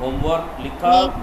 Homework लिखा? नहीं.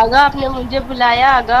आगा आपने मुझे बुलाया आगा.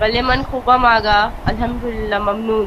भले मन खूबम आगा. अल्हम्दुलिल्लाह ममनून.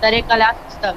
सरे क्लास तक.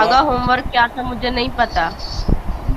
आगा होमवर्क क्या था मुझे नहीं पता.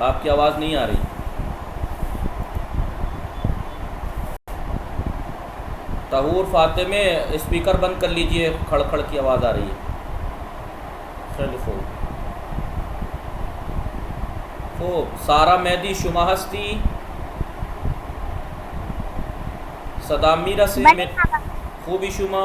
आपकी आवाज़ नहीं आ रही. तहूर फातिमे स्पीकर बंद कर लीजिए. खड़खड़ की आवाज़ आ रही है. खैली खूब. खूब. सारा मेहदी शुमा हस्ती सदामी रसी में खूबी शुमा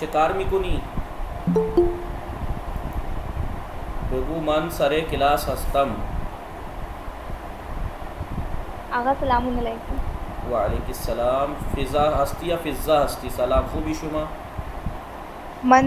शिकार मिकुनी बगू मन सरे क्लास हस्तम. आगा सलाम अलैकुम. वालेकुम सलाम. फ़िज़ा हस्ती या फ़िज़ा हस्ती? सलाम. खूबी शुमा? मन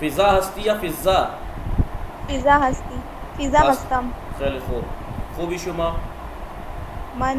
फ़िज़ा हस्ती या फ़िज़ा? फिजा हस्ती. फिजा हस्तम. खैली खूब. खूबी शुमा? मन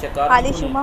शिकार खाली मिकुनी शुमा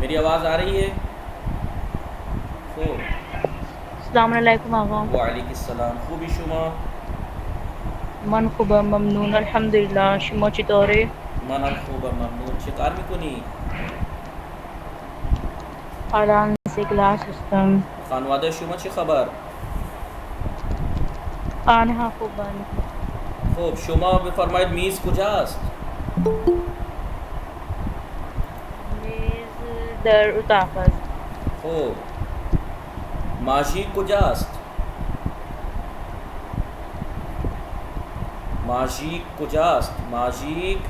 मेरी आवाज़ आ रही है? खूब। अस्सलाम वालेकुम आगा। वालेकुम खूबी शुमा मन खुबा ममनून अल्हम्दुलिल्लाह शुमा चितोरे मन खूब ममनून शिकार में कुनी आराम से क्लास सिस्टम खानवादे शुमा ची खबर आनहा खुबन खूब शुमा बफरमाइद मीज़ कुजास्त मेज दर उताफस खूब माशीक कुजास्त माशीक कुजास्त माशीक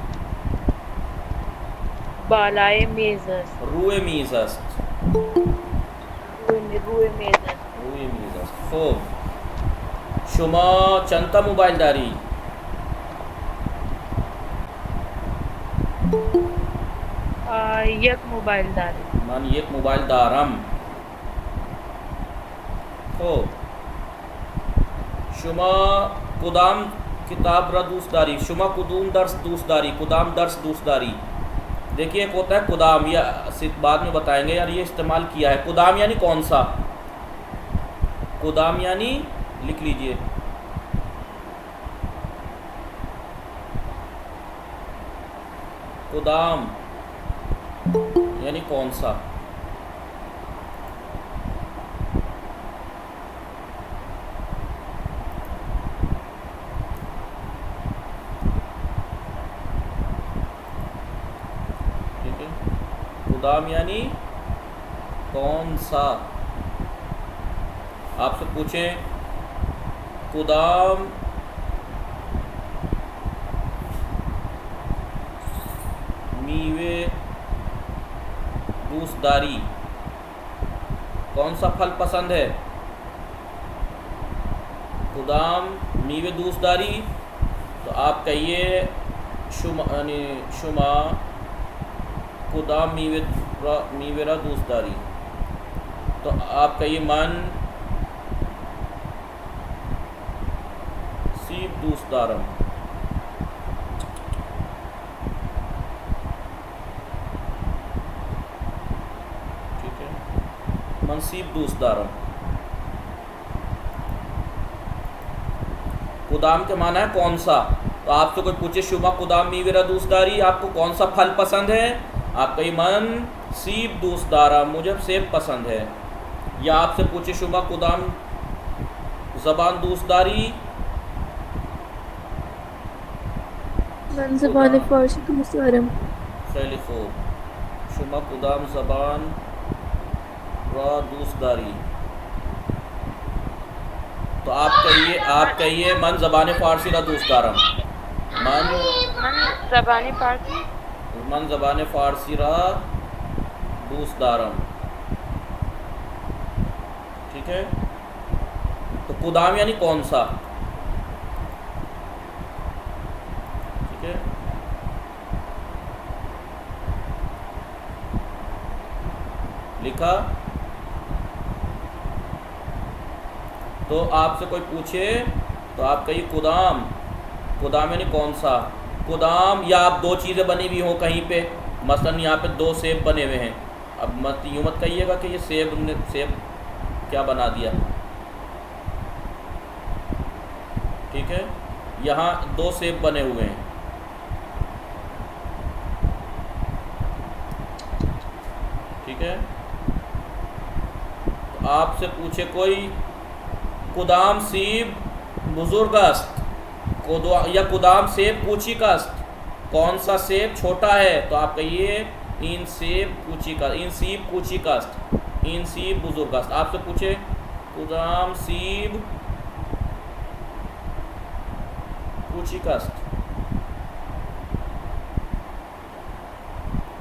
बालाए मेजस रूए मीज़स्त रूए मेजस रूए मीज़स्त खूब शुमा चंता मोबाइल दारी यक मोबाइल दारी मन एक मोबाइल दारम खूब शुमा कुदाम किताब र दूसदारी शुमा कुदूम दर्स दूसदारी कुदाम दर्स दूसदारी। देखिए एक होता है कुदाम, या बाद में बताएंगे यार ये इस्तेमाल किया है। कुदाम यानी कौन सा, कुदाम यानी लिख लीजिए कुदाम यानी कौन सा। ठीक है, कुदाम यानी कौन सा। आपसे पूछें कुदाम मीवे दूसदारी, कौन सा फल पसंद है। कुदाम मीवे दूसदारी, तो आप कहिए शुमा यानी शुमा कुदाम मीवेरा दूसदारी। तो आप कहिए मन सीब दूसदारम। ठीक है, मनसीब दूसदारम। कुदाम के माना है कौन सा। तो आपसे कोई पूछे शुमा कुदाम मीवेरा दूसदारी, आपको कौन सा फल पसंद है, आप कहिए मन सीब दूसदारा, मुझे सेब पसंद है। या आपसे पूछे शुमा कुदाम ज़बान दूसदारी, मन ज़बान फ़ारसी दूसदारम। खैली खूब, शुमा कुदाम ज़बान रा दूसदारी। तो आप कहिए मन ज़बान फ़ारसी रा दूसदारम। मन ज़बानी फारसी मन ज़बान फ़ारसी रा दूसदारम। ठीक है, तो कुदाम यानी कौन सा। ठीक है, लिखा। तो आपसे कोई पूछे तो आप कहिए कुदाम, कुदाम यानी कौन सा। कुदाम, या आप दो चीज़ें बनी हुई हों कहीं पे, मसलन यहाँ पे दो सेब बने हुए हैं। अब मत यूँ मत कहिएगा कि ये सेब क्या बना दिया। ठीक है, यहाँ दो सेब बने हुए हैं। ठीक है, तो आपसे पूछे कोई कुदाम सीब बुजुर्गस्त, या कुदाम सेब पूछी कस्त, कौन सा सेब छोटा है। तो आप कहिए इन सेब पूछी कस्त, इन सीब पूछी कस्त, इन सीब बुजुर्गस्त। आपसे पूछे कुदाम सीब पूछी कस्त,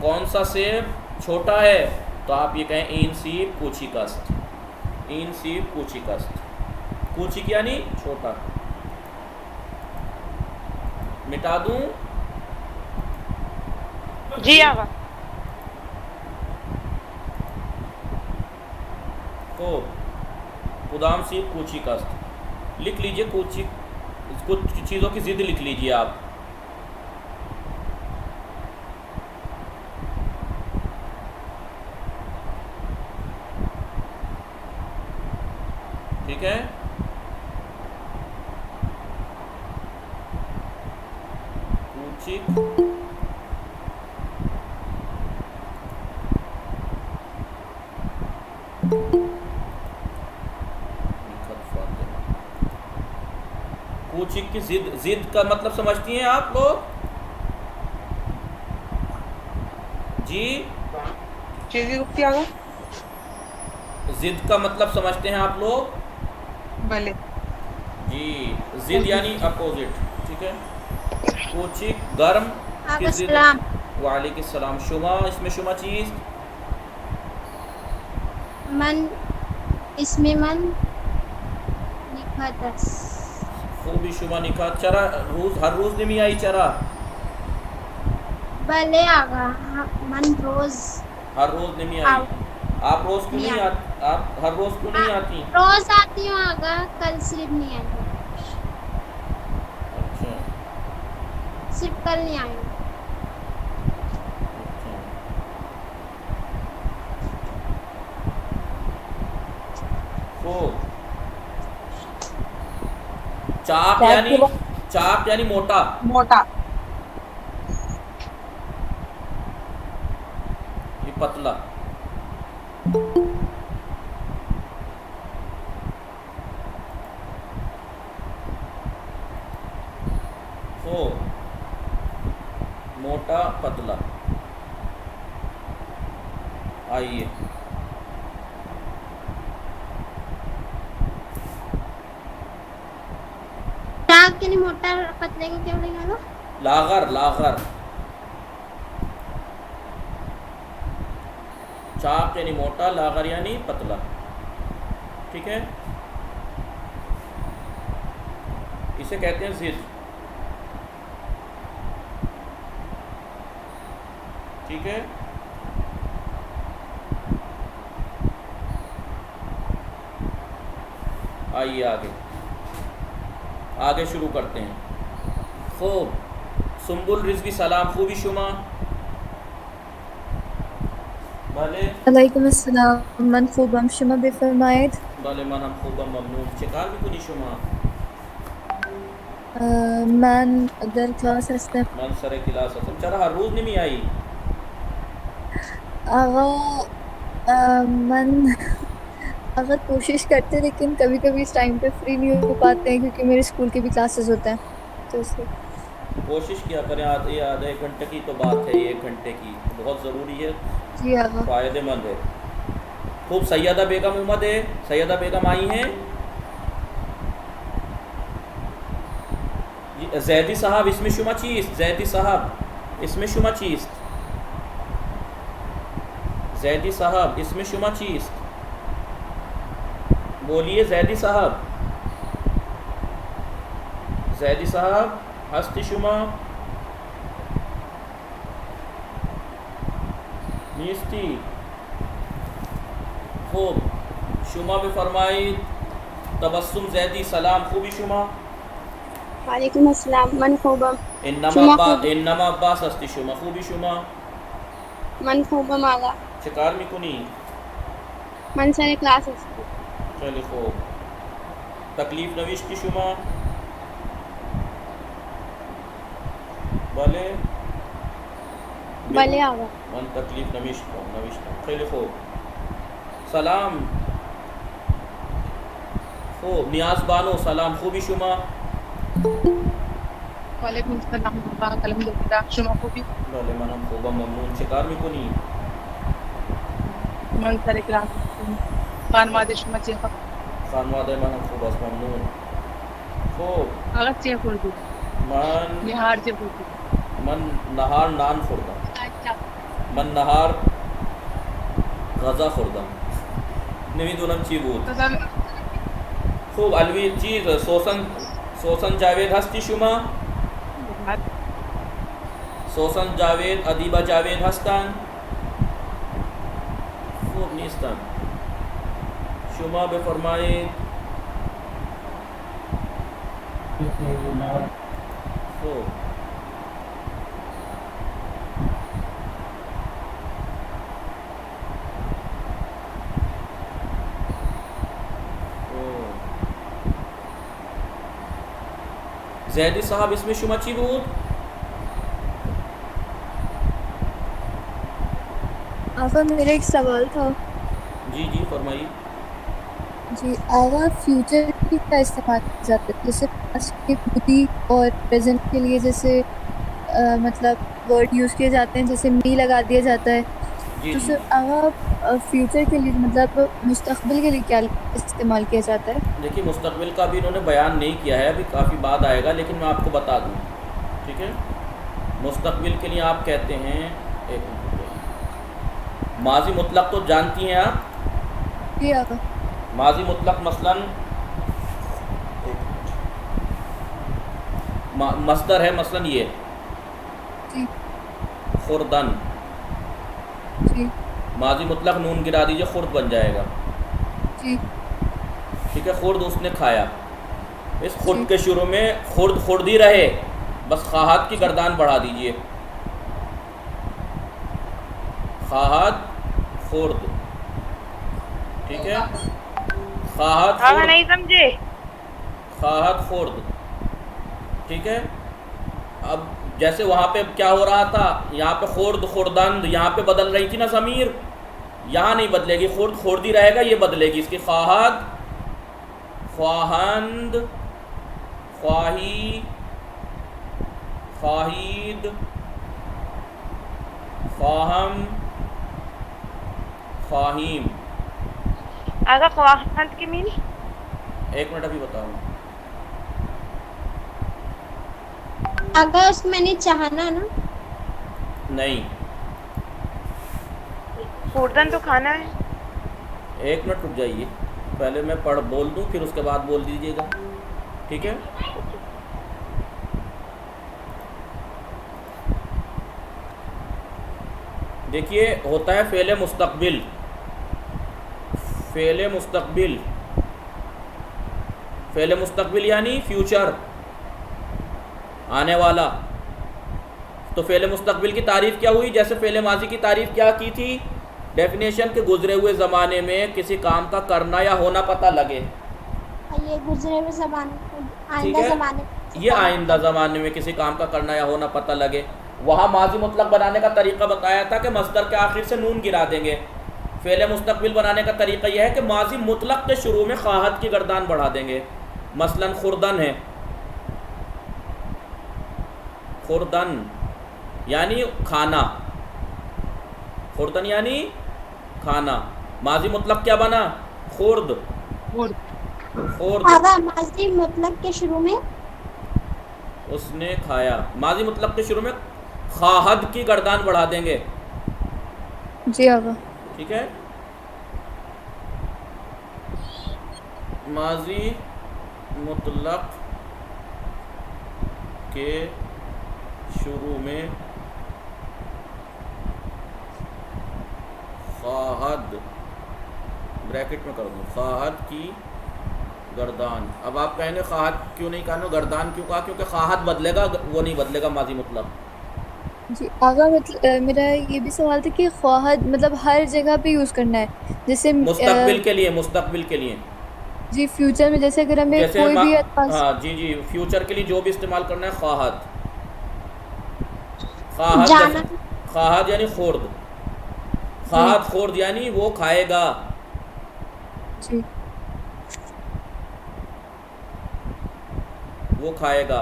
कौन सा सेब छोटा है। तो आप ये कहें इन सीब पूछी कस्त, इन सीब पूछी कस्त। कुचिक यानी छोटा। मिटा दूं जी आगा। तो कुदाम सीब कूची कस्त लिख लीजिए। कूची, कुछ चीज़ों की ज़िद लिख लीजिए आप। ठीक है। कुचिक, कुचिक की जिद, जिद का मतलब समझती हैं आप लोग जी? जिद का मतलब समझते हैं आप लोग भले जी? जिद यानी अपोजिट, ठीक है। कुचिक गर्म की जिद। अस्सलाम। वालेकुम सलाम। शुमा, इसमें शुमा चीज़ मन, इसमें मन निखातस। खूबी शुमा निका। चरा रोज, हर रोज नहीं आई चरा, भले आगा। मन रोज हर रोज नहीं आओ। आई। आप रोज क्यों नहीं नहीं आती? आप हर रोज क्यों नहीं आती? रोज आती हूँ आगा, कल सिर्फ नहीं आई। अच्छा सिर्फ कल नहीं आई हूँ। अच्छा। तो चाक चाक यानी, के बाद चाक यानी मोटा, मोटा ये पतला। तो मोटा पतला। आइए चाक के लिए मोटा पतले को क्या बोलेंगे वो? लागर, लागर। चाक यानी मोटा, लागर यानी पतला, ठीक है। इसे कहते हैं जिद, ठीक है। आइए आगे, आगे शुरू करते हैं। खूब। सुम्बुल रिजवी सलाम। खूबी शुमा भले वालेकुम अस्सलाम। मन खूबम शुमा बेफरमायत। भले मन हम खूबम ममनून। शिकार भी कुनी शुमा मन अगर क्लास हस्ते मन सरे किलास असम। चरा हर रोज नहीं आई। आगा मन अगर कोशिश करते, लेकिन कभी कभी इस टाइम पे फ्री नहीं हो पाते हैं क्योंकि मेरे स्कूल के भी क्लासेस होते हैं, तो इसलिए कोशिश किया करें। आधे एक घंटे की तो बात है, 1 घंटे की बहुत ज़रूरी है, जी आगा। फ़ायदेमंद है। खूब। सैयदा बेगम उमद है, सैयदा बेगम आई हैं जी। जैदी साहब, इसमें शुमा चीज़। जैदी साहब, इसमें शुमा चीज़। जैदी साहब, इसमें शुमा चीज़। बोलिए जैदी साहब। जैदी साहब, हस्ती शुमा नीस्ती। खूब। शुमा भी फरमाई। तबस्सुम जैदी सलाम। खूबी शुमा। वालेकुम अस्सलाम। मन खूबम। इन्नमा शुमा अब्बा, खूब। इन्नमा अब्बास हस्ती शुमा। खूबी शुमा। मन खूबम आगा। शिकार में कुनी। मन सारे क्लास हस्ती। चले खूब। तकलीफ नविश की शुमा भले भले आगा। मन तकलीफ नविश को, नविश को। चले खूब। सलाम। खूब। नियाज बानो सलाम। खूबी शुमा वालेकुम सलाम अल्हम्दुलिल्लाह शुमा खूबी भले मन हम खूबा ममनून। शिकार में कुनी। मन सारे क्लास खान मादे शुमा चेखा खानवादे मन हम खूबा ममनून। खूब। अगर चेख उर्दू मन निहार चेख उर्दू मन नहार नान खुर्दा। मन नहार गज़ा खुर्दा। नवीदुलम चीबूत। खूब। अलवी चीज़ सोसन, सोसन जावेद हस्ती शुमा। सोसन जावेद, अदीबा जावेद हस्तान। खूब नीस्तन। शुमा बे फरमाए। खूब। खूब। जैदी साहब इसमें शुमची बूद आगा मेरा एक सवाल था। जी जी फरमाइए। जी आगा फ्यूचर की क्या इस्तेमाल किया जाता है, जैसे पास्ट के बुद्धि और प्रेजेंट के लिए जैसे मतलब वर्ड यूज़ किए जाते हैं, जैसे मी लगा दिया जाता है। जी तो जी सर आगा फ्यूचर के लिए मतलब मुस्तकबिल के लिए क्या इस्तेमाल किया जाता है? देखिए मुस्तकबिल का भी इन्होंने बयान नहीं किया है, अभी काफ़ी बाद आएगा, लेकिन मैं आपको बता दूँ। ठीक है, मुस्तकबिल के लिए आप कहते हैं, एक मिनट, माजी मुतलक तो जानती हैं आप? जी आगा। माजी मुतलक मसलन मस्दर है, मसलन ये जी खुर्दन, जी माजी मुतलक नून गिरा दीजिए, खुर्द बन जाएगा। जी ठीक है, खुर्द उसने खाया। इस खुर्द के शुरू में खुर्द खुर्दी रहे, बस खाहत की गर्दान बढ़ा दीजिए, खाहत खुर्द। ठीक है, खाहत खुर्द, नहीं समझे। खाहत खुर्द। ठीक है, अब जैसे वहाँ पे क्या हो रहा था, यहाँ पे खुर्द खुर्दंद, यहाँ पे बदल रही थी ना ज़मीर, यहाँ नहीं बदलेगी, खुर्द खुर्दी रहेगा, ये बदलेगी इसकी, खाहत ख्वाहंद ख्वाही ख्वाहीद ख्वाहम ख्वाहीम। आगा ख्वाहंद की मीन? एक मिनट अभी बताऊँ। अगर उसमें नहीं चाहना ना, नहीं, खुर्दन तो खाना है। एक मिनट रुक जाइए, पहले मैं बोल दूँ, फिर उसके बाद बोल दीजिएगा। ठीक है, देखिए होता है फ़ेल मुस्तकबिल, फ़ेल मुस्तकबिल, फ़ेल मुस्तकबिल यानी फ्यूचर, आने वाला। तो फ़ेल मुस्तकबिल की तारीफ़ क्या हुई, जैसे फ़ेल माजी की तारीफ़ क्या की थी, डेफिनेशन के गुजरे हुए ज़माने में किसी काम का करना या होना पता लगे। ये गुजरे हुए ज़माने, ठीक आइंदा है, ज़माने, ये आइंदा ज़माने में किसी काम का करना या होना पता लगे। वहाँ माजी मुतलक बनाने का तरीका बताया था कि मस्दर के आखिर से नून गिरा देंगे। फ़ेल मुस्तकबिल बनाने का तरीका यह है कि माजी मुतलक के शुरू में खाहत की गर्दान बढ़ा देंगे। मसलन खुर्दन है, खुर्दन यानी खाना, खुर्दन यानी खाना, माजी मुतलक क्या बना, खुर्द, खुर्द, अगर माजी मुतलक के शुरू में उसने खाया। माजी मुतलक के शुरू में खाहद की गर्दान बढ़ा देंगे। जी आगा। ठीक है, माजी मुतलक के शुरू में खाहद, ब्रैकेट में कर दूँ, खाहद की गर्दान। अब आप कहेंगे खाहद क्यों नहीं कहना, गर्दान क्यों कहा, क्योंकि खाहद बदलेगा, वो नहीं बदलेगा माजी मुतलक। जी आगा, मतलब मेरा ये भी सवाल था कि ख्वाहद मतलब हर जगह पे यूज़ करना है, जैसे मुस्तकबिल के लिए, मुस्तकबिल के लिए, जी फ्यूचर में जैसे अगर हमें जैसे कोई भी अल्फाज, हाँ जी जी, फ्यूचर के लिए जो भी इस्तेमाल करना है, खाहद, खाहद जाना, खाहद यानी खुर्द, खाहद खुर्द यानी वो खाएगा। जी वो खाएगा।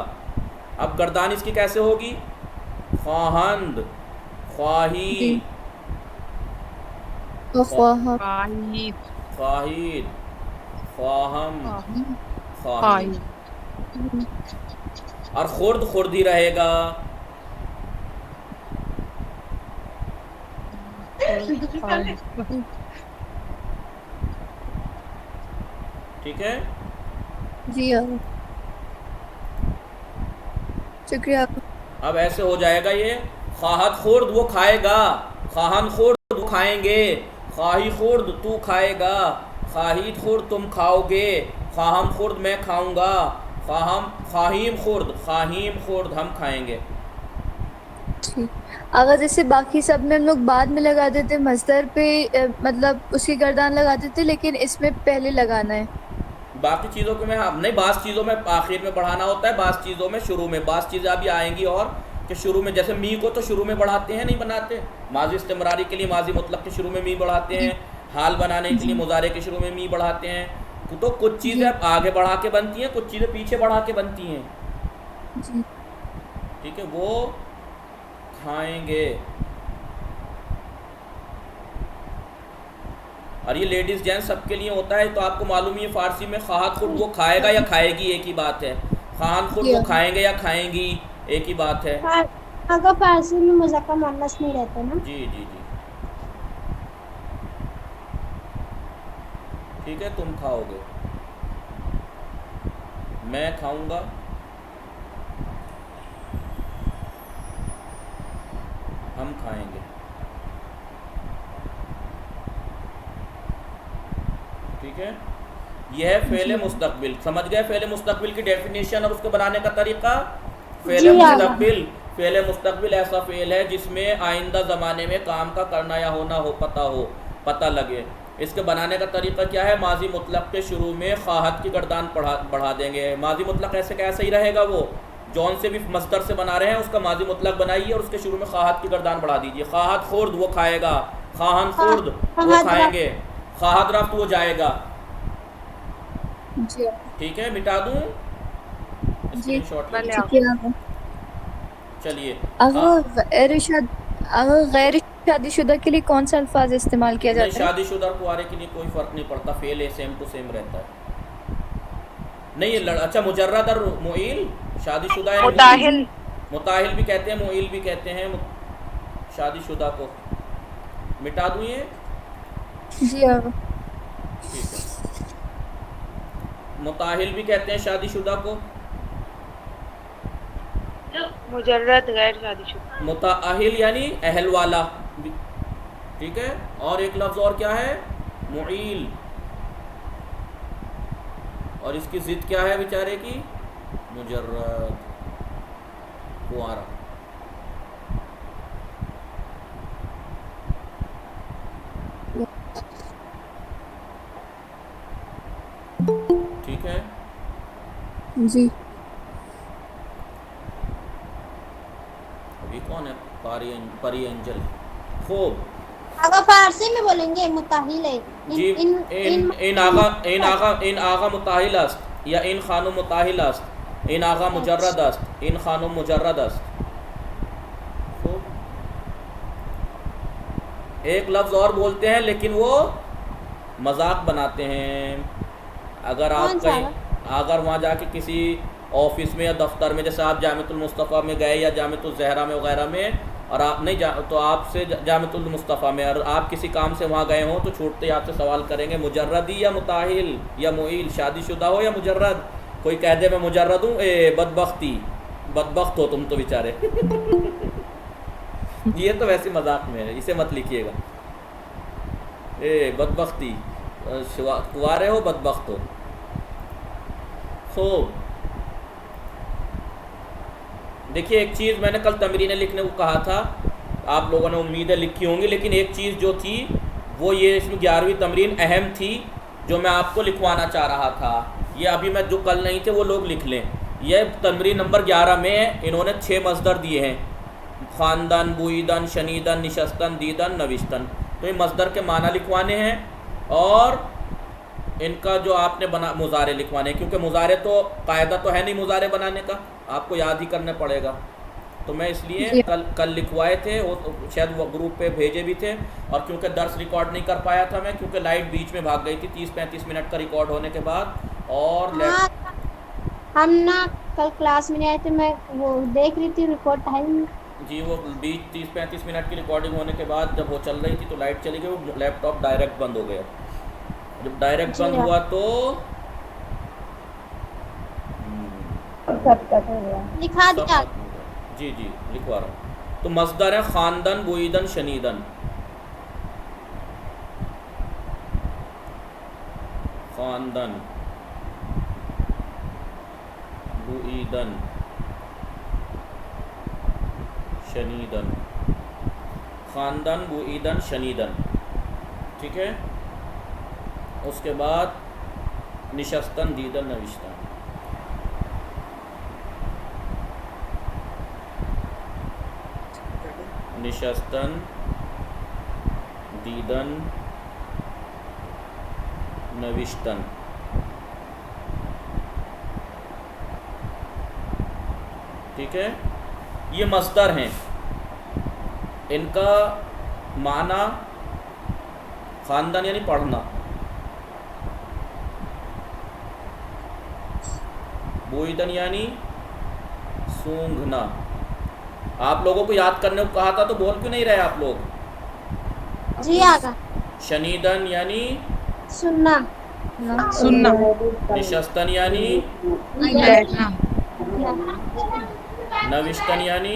अब गर्दान इसकी कैसे होगी, ख्वाहंद ख्वाही जी ख्वाहा खाहिद ख्वाहिद ख्वाहम ख्वाही, और खुर्द खुर्दी रहेगा। ठीक है, जी आगा, शुक्रिया आपका। अब ऐसे हो जाएगा ये, खाहत खुर्द वो खाएगा, खाहन खुर्द वो खाएंगे, खाही खुर्द तू खाएगा, खाहिद खुर्द तुम खाओगे, खाहम खुर्द मैं खाऊंगा, खाहीम खुर्द हम खाएंगे। ठीक, अगर जैसे बाकी सब में हम लोग बाद में लगा देते मस्दर पे मतलब उसकी गर्दान लगा देते, लेकिन इसमें पहले लगाना है। बाकी चीज़ों को मैं नहीं, बास चीज़ों में आखिर में बढ़ाना होता है, बास चीज़ों में शुरू में, बास चीज़ें अभी आएंगी और कि शुरू में, जैसे मी को तो शुरू में बढ़ाते हैं, नहीं बनाते, माजी इस्तिमरारी के लिए माजी मुतलक के शुरू में मी बढ़ाते हैं, हाल बनाने के लिए मुजारे के शुरू में मी बढ़ाते हैं। तो कुछ चीज़ें आगे बढ़ा के बनती हैं, कुछ चीज़ें पीछे बढ़ा के बनती हैं। जी ठीक है, वो खाएंगे। और ये लेडीज़ जेंट्स सबके लिए होता है। तो आपको मालूम है फ़ारसी में खाहत खुद वो खाएगा या खाएगी एक ही बात है, खान खुद वो खाएंगे या खाएंगी एक ही बात है। अगर फारसी में मुज़क्कर मुअन्नस नहीं रहते ना। जी जी जी, ठीक है, तुम खाओगे, मैं खाऊंगा, हम खाएंगे। ठीक है, यह है फ़ेल मुस्तकबिल। समझ गए फ़ेल मुस्तकबिल की डेफिनेशन और उसको बनाने का तरीका। फ़ेल जी, मुस्तकबिल, फ़ेल मुस्तकबिल ऐसा फ़ेल है जिसमें आइंदा ज़माने में काम का करना या होना हो पता लगे। इसके बनाने का तरीका क्या है? माजी मुतलक के शुरू में खाहत की गर्दान बढ़ा देंगे। माजी मुतलक ऐसे कैसे ही रहेगा, वो जौन से भी मस्दर से बना रहे हैं उसका माजी मुतलक बनाइए और उसके शुरू में खाहत की गर्दान बढ़ा दीजिए। खाहत खुर्द वो खाएगा, खाहन खुर्द वो खाएंगे, खाहत रफ्त वो जाएगा। जी ठीक है, मिटा दूं जी स्क्रीनशॉट भले लीजिए। आप। ठीक है। चलिए, अगर गैर शादीशुदा के लिए कौन सा अल्फाज इस्तेमाल किया नहीं, जाता है? शादीशुदा और कुंवारे के लिए कोई फ़र्क नहीं पड़ता, फेल सेम टू सेम रहता है। नहीं ये अच्छा, मुजर्रद और मुईल, शादीशुदा या मुताहिल। मुताहिल भी कहते हैं, मुईल भी कहते हैं शादीशुदा को। मिटा दूं ये? जी हाँ। ठीक है, मुताहिल भी कहते हैं शादीशुदा को, मुजर्रद गैर शादीशुदा। मुताहिल यानी अहल वाला। ठीक है, और एक लफ्ज़ और क्या है? मुईल। और इसकी ज़िद क्या है बेचारे की? मुजर्रद, कुंवारा। ठीक है, जी अभी कौन है? परी एंजल। खूब अगर फारसी में बोलेंगे मुताहिल है। जी, इन आगा मुताहिल अस्त या इन खानो मुताहिल अस्त, इन आगा मुजर्रद अस्त, इन खानो मुजर्रद अस्त। खूब, एक लफ्ज़ और बोलते हैं लेकिन वो मजाक बनाते हैं। अगर आप कौन सा? कहीं अगर वहाँ जाके किसी ऑफिस में या दफ्तर में, जैसे आप जामिअतुल मुस्तफ़ा में गए या जामिअतुल ज़हरा में वगैरह में, और आप नहीं तो आपसे जामिअतुल मुस्तफ़ा में और आप किसी काम से वहाँ गए हों तो छूटते ही आपसे सवाल करेंगे मुजर्रदी या मुताहिल या मुईल, शादीशुदा हो या मुजर्रद। कोई कह दे मैं मुजर्रद हूँ, बदबख्त हो तुम तो बेचारे। ये तो वैसे मजाक में है, इसे मत लिखिएगा। बदबख्ती, कुंवारे हो बदबख्त हो। खूब, देखिए एक चीज़ मैंने कल तमरीनें लिखने को कहा था, आप लोगों ने उम्मीदें लिखी होंगी, लेकिन एक चीज़ जो थी वो ये, इसमें 11वीं तमरीन अहम थी जो मैं आपको लिखवाना चाह रहा था। ये अभी मैं जो कल नहीं थे वो लोग लिख लें। यह तमरीन नंबर 11 में इन्होंने 6 मसदर दिए हैं, ख़ानदन, बुईदन, शनीदन, निशस्तन, दीदन, नविश्तन। तो ये मसदर के माना लिखवाने हैं और इनका जो आपने बना मुजारे लिखवाने, क्योंकि मुजारे तो कायदा तो है नहीं मुजारे बनाने का, आपको याद ही करने पड़ेगा। तो मैं इसलिए कल लिखवाए थे, वो शायद वो ग्रुप पे भेजे भी थे, और क्योंकि दर्स रिकॉर्ड नहीं कर पाया था मैं, क्योंकि लाइट बीच में भाग गई थी 30-35 मिनट का रिकॉर्ड होने के बाद। और हाँ, हम ना कल क्लास में नहीं आए थे, मैं वो देख रही थी रिकॉर्ड टाइम। जी, वो बीच 30-35 मिनट की रिकॉर्डिंग होने के बाद जब वो चल रही थी तो लाइट चली गई, वो लैपटॉप डायरेक्ट बंद हो गया। जब डायरेक्ट बंद हुआ तो लिखा दिया। जी जी लिखवा रहा हूँ। तो मसदर है ख़ानदन, बुईदन, शनीदन। ख़ानदन, बुईदन, शनीदन। ख़ानदन, बुईदन, शनीदन। ठीक है, उसके बाद निशस्तन दीदन नविश्तन। निशस्तन दीदन नविश्तन। ठीक है, ये मस्दर हैं, इनका माना खानदान यानी पढ़ना, बोईदन यानी सूंघना। आप लोगों को याद करने को कहा था तो बोल क्यों नहीं रहे आप लोग? जी आगा। शनीदन यानी सुनना। सुनना। निशस्तन यानी बैठना। नविश्तन यानी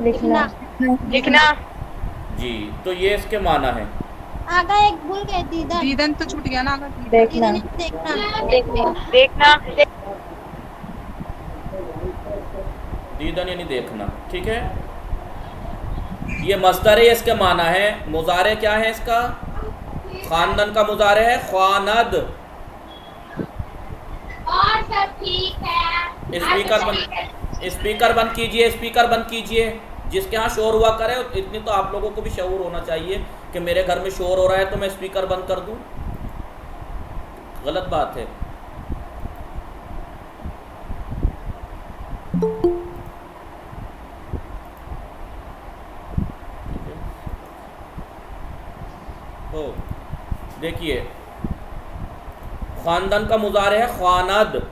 लिखना। लिखना। जी, तो ये इसके माना है। आगा एक भूल गए, दीदन। दीदन तो छूट गया ना। देखना। दीदन देखना। दीदन यानी देखना। ठीक है, ये मस्दर है, इसके माना है। मुजारे क्या है इसका? खानदन का मुजारे है ख्वानद। और सब ठीक है। स्पीकर बंद कीजिए, स्पीकर बंद कीजिए। जिसके यहाँ शोर हुआ करे, इतनी तो आप लोगों को भी शऊर होना चाहिए कि मेरे घर में शोर हो रहा है तो मैं स्पीकर बंद कर दूं। गलत बात है। तो देखिए, खानदान का मुजारे है ख्वानद।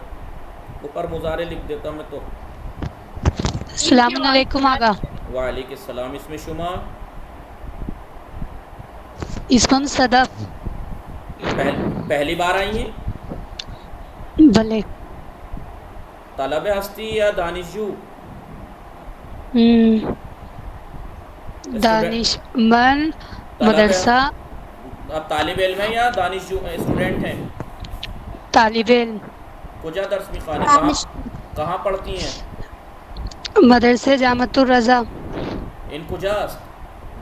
ऊपर मुजारे लिख देता मैं तो। अस्सलाम वालेकुम आगा। वालेकुम सलाम। इसमें शुमा इसम सदफ। पहली बार आई है? भले। तलब हस्ती या दानिशजू? दानिशमंद मदरसा। आप तालिब इल्म हैं या दानिशजू स्टूडेंट हैं? तालिब इल्म। कुजा दर्स में खाने कहाँ पढ़ती हैं? मदरसे जामतुर रज़ा। इन कुजास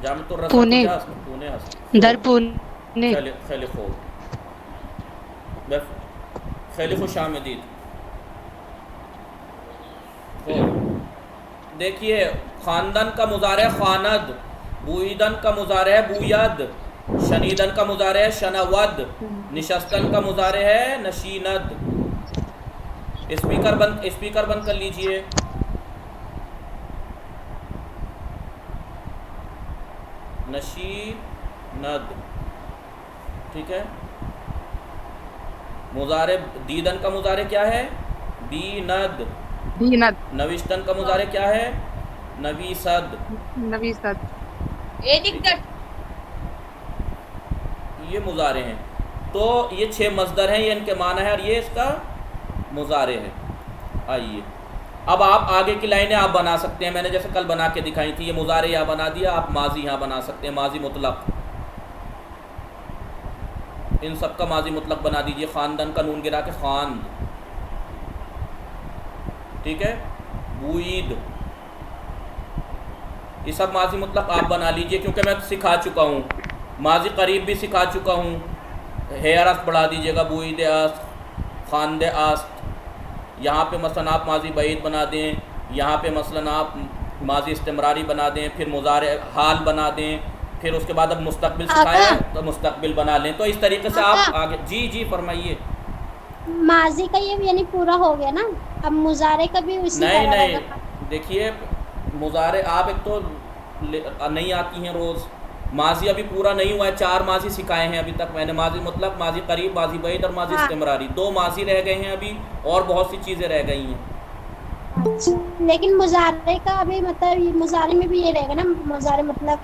जामतुर रज़ा पुणे। पुणे हस्त दर पुणे। खैली खुश आमदीद। देखिए, खानदान का मुजारे खानद, बुईदन का मुजारे है बुयद, शनीदन का मुजारे है शनवद, निशस्तन का मुजारे है नशीनद। स्पीकर बंद कर लीजिए। नशीनद। ठीक है, मुजारे दीदन का मुजारे क्या है? दीनद। दीनद। नविश्तन का मुजारे क्या है? नवीसद। नवीसद। ये मुजारे हैं। तो ये 6 मस्दर हैं, ये इनके माना है और ये इसका मुजारे है। आइए, अब आप आगे की लाइनें आप बना सकते हैं। मैंने जैसे कल बना के दिखाई थी, ये मुजारे यहाँ बना दिया, आप माजी यहाँ बना सकते हैं। माजी मुतलक, इन सब का माजी मुतलक बना दीजिए। खानदान का नून गिरा के खान। ठीक है, बुईद, ये सब माजी मुतलक आप बना लीजिए, क्योंकि मैं सिखा चुका हूँ। माजी करीब भी सिखा चुका हूँ। हेयर अस्त बढ़ा दीजिएगा, बुईद अस्त, खानद अस्त। यहाँ पे मसलन आप माजी बईद बना दें, यहाँ पे मसलन आप माजी इस्तिमरारी बना दें, फिर मुजारे हाल बना दें, फिर उसके बाद अब मुस्तकबिल सिखाया तो मुस्तकबिल बना लें। तो इस तरीके से आप आगे। जी जी फरमाइए। माजी का ये यानी पूरा हो गया ना, अब मुजारे का भी उसी नहीं तरह नहीं, रहेगा। देखिए मुजारे आप एक तो नहीं आती हैं रोज़। माजी अभी पूरा नहीं हुआ है, 4 माजी सिखाए हैं अभी तक मैंने। माजी मतलब माजी करीब, माजी बईद और माजी इस्तिमरारी। 2 माजी रह गए हैं अभी, और बहुत सी चीज़ें रह गई हैं। अच्छा, लेकिन मुजारे का अभी मतलब मुजारे में भी ये रहेगा ना, मुजारे मतलब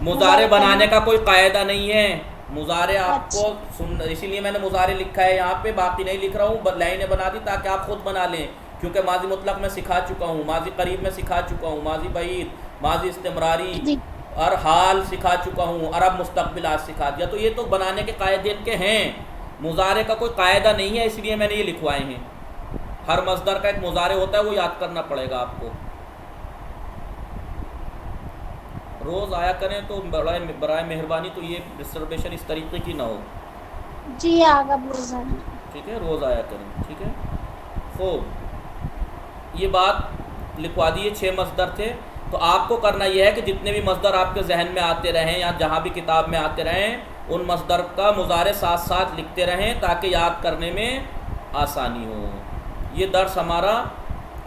मुजारे बनाने का कोई कायदा नहीं है। मुजारे आपको सुन, इसीलिए मैंने मुजारे लिखा है यहाँ पे, बाकी नहीं लिख रहा हूँ। लाइनें बना दी ताकि आप खुद बना लें, क्योंकि माजी मुतलक मैं सिखा चुका हूँ, माजी करीब में सिखा चुका हूँ, माजी बईद, माजी इस्तिमरारी और हाल सिखा चुका हूँ, और अब मुस्तकबिल आज सिखा दिया। तो ये तो बनाने के कायदे इनके हैं। मुजारे का कोई कायदा नहीं है, इसलिए मैंने ये लिखवाए हैं। हर मस्दर का एक मुजारे होता है, वो याद करना पड़ेगा आपको। रोज़ आया करें तो बराए मेहरबानी, तो ये डिस्टर्बेशन इस तरीके की ना हो। जी आगा बोल। ठीक है, रोज़ आया करें। ठीक है, खूब, ये बात लिखवा दिए। 6 मसदर थे। तो आपको करना यह है कि जितने भी मसदर आपके जहन में आते रहें या जहाँ भी किताब में आते रहें, उन मसदर का मुज़ारे साथ साथ लिखते रहें ताकि याद करने में आसानी हो। ये दर्स हमारा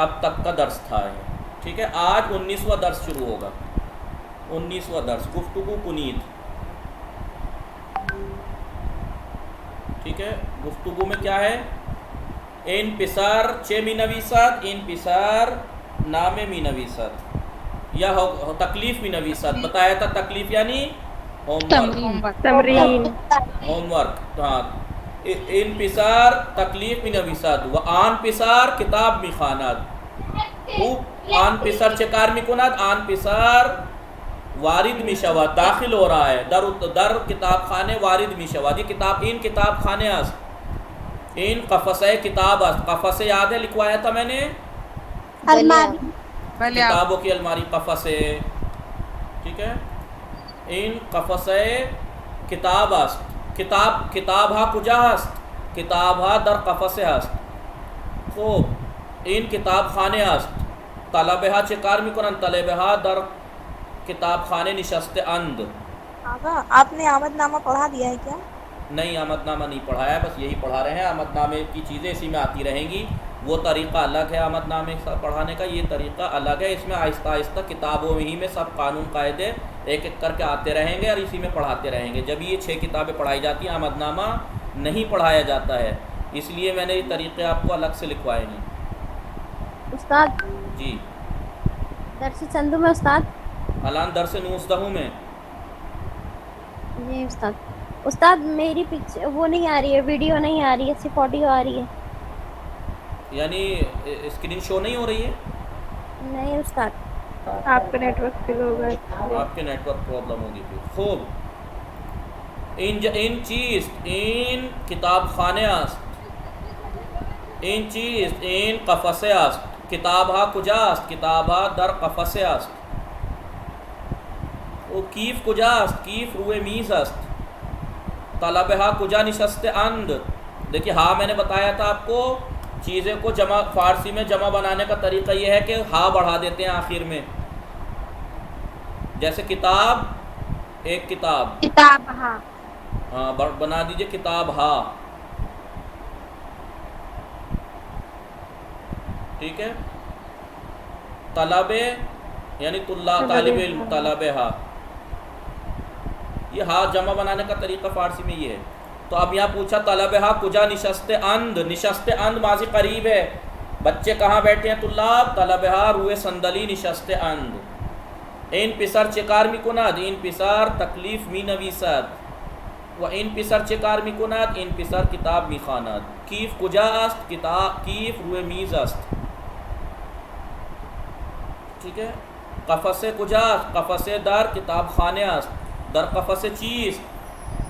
अब तक का दर्स था। ठीक है, आज 19वां दर्स शुरू होगा। 19वां दर्स गुफ्तगू कुनीत। ठीक है, गुफ्तगू में क्या है? इन पिसार चे मी नवीसत, इन पिसार नामे मी नवीसत, या तकलीफ मी नवीसत। बताया था तकलीफ यानी होमवर्क, तमरीन, होमवर्क। हाँ, इन पिसार तकलीफ मी नवीसत व आन पिसार किताब मी खानात। आन पिसार चेकार मी कुनात, आन पिसार वारिद मिशवा, दाखिल हो रहा है दर किताब खाने वारिद मिशवा। ये किताब इन किताब खाने अस्त, इन कफसे किताब अस्त। कफसे याद है, लिखवाया था मैंने, अलमारी, किताबों की अलमारी कफसे। ठीक है, इन कफसे किताब अस्त, किताब किताब हा कुजा अस्त, किताब हा दर कफसे अस्त। खूब, इन किताब खाने अस्त, तलबहा चिकार में कुरन, तलबहा दर किताब खाने निशस्ते अंद। आगा आपने आमदनामा पढ़ा दिया है क्या? नहीं, आमदनामा नहीं पढ़ाया है, बस यही पढ़ा रहे हैं। आमदनामे की चीज़ें इसी में आती रहेंगी। वो तरीक़ा अलग है आमदनामे पढ़ाने का, ये तरीक़ा अलग है। इसमें आहिस्ता आहिस्ता किताबों ही में सब कानून कायदे एक एक करके आते रहेंगे और इसी में पढ़ाते रहेंगे। जब ये 6 किताबें पढ़ाई जाती हैं, आमदनामा नहीं पढ़ाया जाता है, इसलिए मैंने ये तरीक़े आपको अलग से लिखवाए हैं। उस्ताद जी, दर्स चंदू में उस्ताद, अलान दर्स 19 में। जी उस्ताद। उस्ताद मेरी पिक्चर वो नहीं आ रही है, वीडियो नहीं आ रही है, सिर्फ ऑडियो आ रही है। यानी स्क्रीन शो नहीं हो रही है? नहीं उस्ताद, आपका नेटवर्क स्लो होगा। आपके नेटवर्क प्रॉब्लम होगी फिर। खूब, इन चीज़ इन किताब खाने आस्त, इन चीज़ इन कफसे आस्त, किताब हा कुजास्त, किताब हा दर कफसे आस्त। वो कीफ कुजास्त, कीफ रुए मीज़ अस्त, तलब हा कुजा निशस्ते अंद। देखिए, हा मैंने बताया था आपको, चीज़ें को जमा फ़ारसी में जमा बनाने का तरीका ये है कि हा बढ़ा देते हैं आखिर में। जैसे किताब, एक किताब, किताब हाँ, हाँ बना दीजिए किताब हा। ठीक है, तलबे यानी तुल्ला तालिब इल्म, तलबे हा। ये हा जमा बनाने का तरीका फ़ारसी में ये है। तो अब यहाँ पूछा तलबे हा कुजा निशस्ते अंद, निशस्ते अंद माजी करीब है, बच्चे कहाँ बैठे हैं? तुल्लाब, तलबे हा रुए संदली निशस्ते अंद। इन पिसर चिकार मिकुनाद, इन पिसर तकलीफ मी नवीसत व इन पिसर चिकार मिकुनाद, इन पिसर किताब मी खानाद। कीफ कुजा अस्त, किताब कीफ रुए मीज़ अस्त। ठीक है, कफसे कुजा, कफसे दर किताब खाने अस्त, दर कफसे चीज़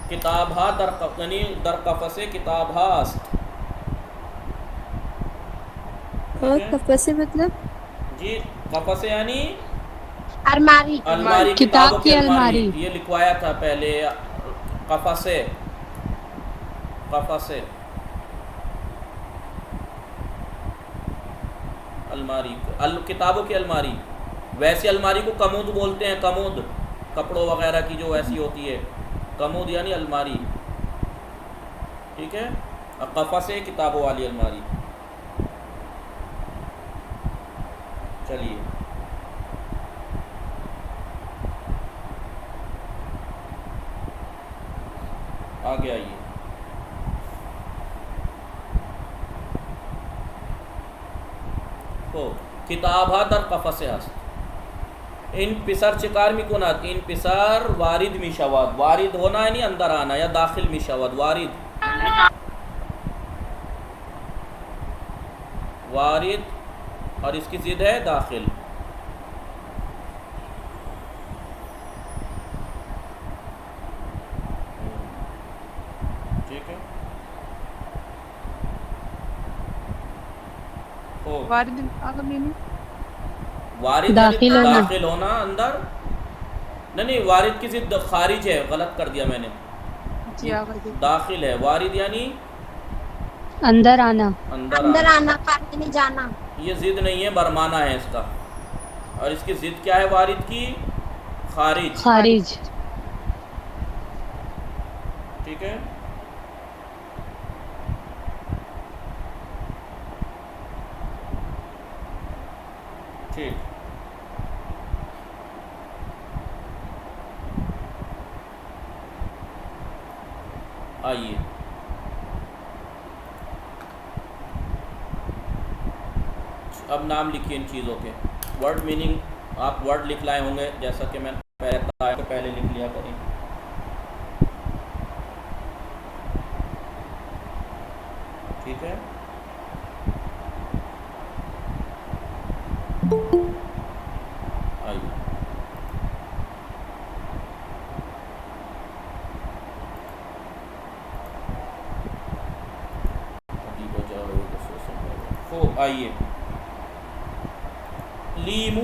किताब हा दर यानी दर कफसे किताब हा अस्त। और कफसे मतलब? जी, कफसे यानी अलमारी, अलमारी, किताब की अलमारी। ये लिखवाया था पहले, कफसे, कफसे अलमारी, किताबों की अलमारी। वैसी अलमारी को कमोद बोलते हैं, कमोद, कपड़ों वगैरह की जो वैसी होती है, कमोद यानी अलमारी। ठीक है, और कफसे किताबों वाली अलमारी। चलिए, आगे आइए। तो किताब हा दर कफसे हस्त, इन पिसर चिकार में कुनात, इन पिसर वारिद मिशवाद, वारिद होना है नहीं अंदर आना, या दाखिल मिशवाद, वारिद, वारिद, और इसकी जिद है दाखिल। ठीक है, वारिद आगे मीनिंग वारिद दाखिल होना अंदर, नहीं वारिद की जिद खारिज है, गलत कर दिया मैंने, जी आगे दाखिल है। वारिद यानी अंदर आना, अंदर आना, पानी में जाना। ये जिद नहीं है, बरमाना है इसका। और इसकी जिद क्या है वारिद की? खारिज। खारिज, ठीक है। ठीक, आइए अब नाम लिखिए इन चीज़ों के। वर्ड मीनिंग आप वर्ड लिख लाए होंगे, जैसा कि मैंने पहले बताया कि पहले लिख लिया करें। ठीक है, आइए खूब, आइए लीमू,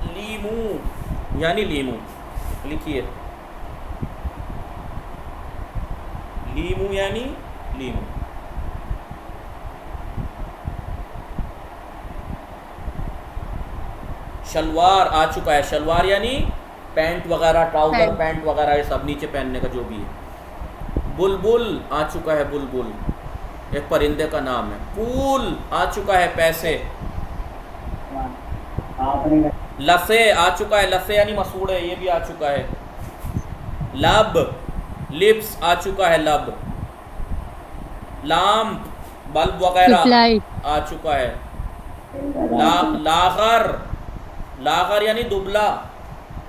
लीमू यानी लीमू, लिखिए लीमू यानी लीमू। शलवार आ चुका है, शलवार यानी पैंट वगैरह, ट्राउजर पैंट वगैरह, ये सब नीचे पहनने का जो भी है। बुलबुल आ चुका है, बुलबुल एक परिंदे का नाम है। फूल आ चुका है, पैसे। लसे आ चुका है, लसे यानी मसूड़े, ये भी आ चुका है। लब, लिप्स आ चुका है, लब। लाम्प, बल्ब वगैरह आ चुका है। लागर, लागर यानी दुबला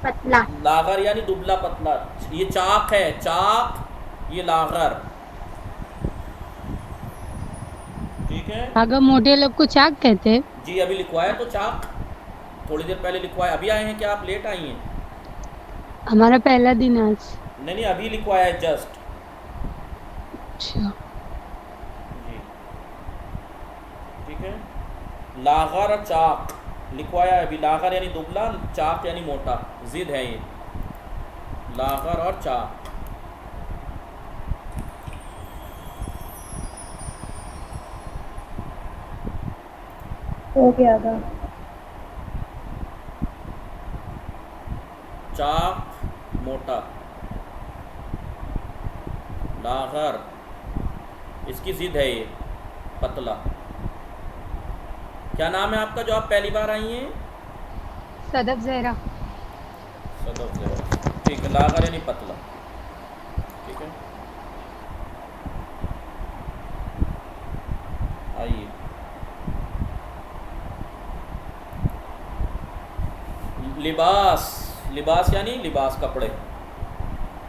पतला, लागर यानी दुबला पतला। ये चाक है, चाक, ये लागर। ठीक है, अगर मोटे लोग को चाक कहते हैं। जी अभी लिखवाया तो चाक, थोड़ी देर पहले लिखवाया। अभी आए हैं क्या आप? लेट आई हैं? हमारा पहला दिन आज। नहीं, अभी लिखवाया है जस्ट। अच्छा, जी ठीक है। लागर और चाक लिखवाया है अभी। लागर यानी दुबला, चाक यानी मोटा, जिद है ये, लागर और चाक। हो गया था। चाक मोटा, लागर इसकी जिद है ये, पतला। क्या नाम है आपका जो आप पहली बार आई हैं? सदफ जहरा। सदफ जहरा, ठीक है। लागर यानी पतला, ठीक है। आइए लिबास, लिबास यानी लिबास, कपड़े।